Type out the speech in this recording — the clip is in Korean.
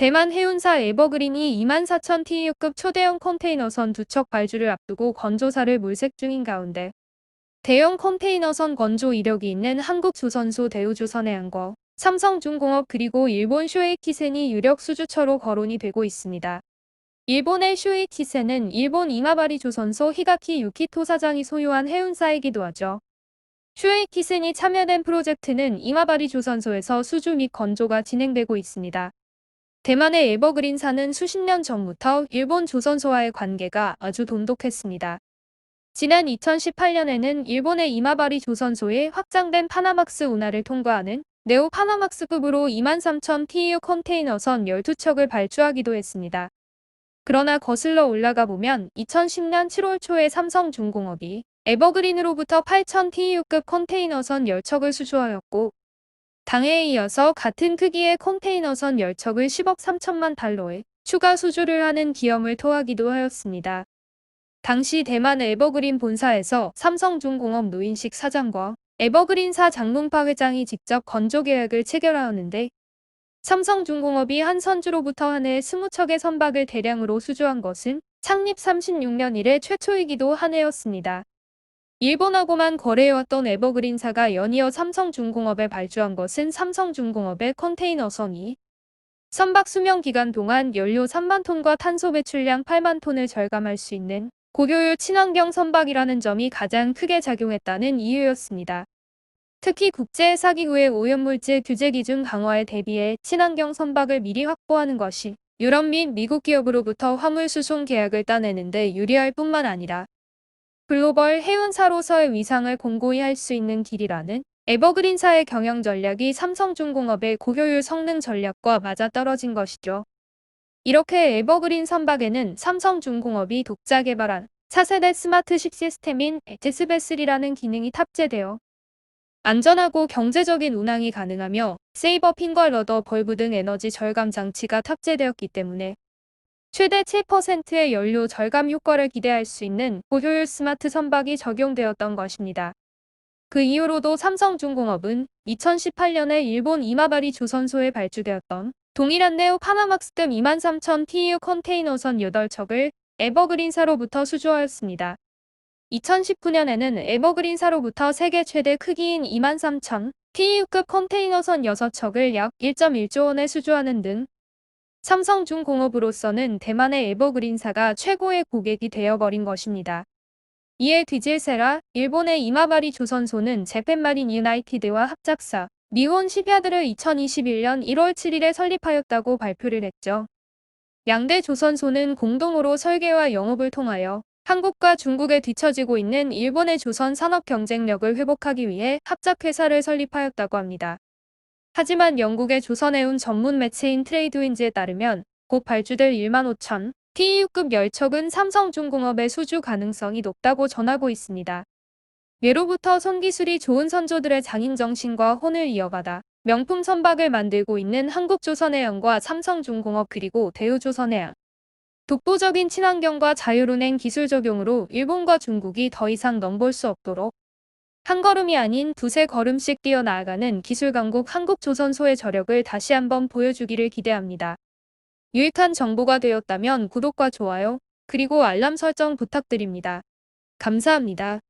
대만 해운사 에버그린이 24,000 TEU급 초대형 컨테이너선 2척 발주를 앞두고 건조사를 물색 중인 가운데 대형 컨테이너선 건조 이력이 있는 한국조선소 대우조선해양과 삼성중공업 그리고 일본 쇼에이키센이 유력 수주처로 거론이 되고 있습니다. 일본의 쇼에이키센은 일본 이마바리 조선소 히가키 유키토 사장이 소유한 해운사이기도 하죠. 쇼에이키센이 참여된 프로젝트는 이마바리 조선소에서 수주 및 건조가 진행되고 있습니다. 대만의 에버그린사는 수십 년 전부터 일본 조선소와의 관계가 아주 돈독했습니다. 지난 2018년에는 일본의 이마바리 조선소에 확장된 파나막스 운하를 통과하는 네오 파나막스급으로 23,000 TEU 컨테이너선 12척을 발주하기도 했습니다. 그러나 거슬러 올라가 보면 2010년 7월 초에 삼성중공업이 에버그린으로부터 8,000 TEU급 컨테이너선 10척을 수주하였고 당해에 이어서 같은 크기의 컨테이너선 10척을 10억 3천만 달러에 추가 수주를 하는 기염을 토하기도 하였습니다. 당시 대만 에버그린 본사에서 삼성중공업 노인식 사장과 에버그린사 장문파 회장이 직접 건조 계약을 체결하였는데 삼성중공업이 한 선주로부터 한 해에 20척의 선박을 대량으로 수주한 것은 창립 36년 이래 최초이기도 한 해였습니다. 일본하고만 거래해왔던 에버그린사가 연이어 삼성중공업에 발주한 것은 삼성중공업의 컨테이너선이 선박 수명 기간 동안 연료 3만 톤과 탄소 배출량 8만 톤을 절감할 수 있는 고효율 친환경 선박이라는 점이 가장 크게 작용했다는 이유였습니다. 특히 국제해사기구의 오염물질 규제 기준 강화에 대비해 친환경 선박을 미리 확보하는 것이 유럽 및 미국 기업으로부터 화물 수송 계약을 따내는 데 유리할 뿐만 아니라 글로벌 해운사로서의 위상을 공고히 할 수 있는 길이라는 에버그린사의 경영 전략이 삼성중공업의 고효율 성능 전략과 맞아떨어진 것이죠. 이렇게 에버그린 선박에는 삼성중공업이 독자 개발한 차세대 스마트식 시스템인 에티스베슬이라는 기능이 탑재되어 안전하고 경제적인 운항이 가능하며 세이버핀과 러더 벌브 등 에너지 절감 장치가 탑재되었기 때문에 최대 7%의 연료 절감 효과를 기대할 수 있는 고효율 스마트 선박이 적용되었던 것입니다. 그 이후로도 삼성중공업은 2018년에 일본 이마바리 조선소에 발주되었던 동일한 네오 파나막스급 23,000 TEU 컨테이너선 8척을 에버그린사로부터 수주하였습니다. 2019년에는 에버그린사로부터 세계 최대 크기인 23,000 TEU급 컨테이너선 6척을 약 1.1조 원에 수주하는 등 삼성중공업으로서는 대만의 에버그린사가 최고의 고객이 되어버린 것입니다. 이에 디젤세라, 일본의 이마바리 조선소는 재팬마린 유나이티드와 합작사 니혼 시피야드를 2021년 1월 7일에 설립하였다고 발표를 했죠. 양대 조선소는 공동으로 설계와 영업을 통하여 한국과 중국에 뒤처지고 있는 일본의 조선 산업 경쟁력을 회복하기 위해 합작회사를 설립하였다고 합니다. 하지만 영국의 조선해운 전문 매체인 트레이드윈즈에 따르면 곧 발주될 15,000 TEU급 10척은 삼성중공업의 수주 가능성이 높다고 전하고 있습니다. 예로부터 손기술이 좋은 선조들의 장인정신과 혼을 이어받아 명품 선박을 만들고 있는 한국조선해양과 삼성중공업 그리고 대우조선해양. 독보적인 친환경과 자율운행 기술 적용으로 일본과 중국이 더 이상 넘볼 수 없도록 한 걸음이 아닌 두세 걸음씩 뛰어나아가는 기술 강국 한국조선소의 저력을 다시 한번 보여주기를 기대합니다. 유익한 정보가 되었다면 구독과 좋아요, 그리고 알람 설정 부탁드립니다. 감사합니다.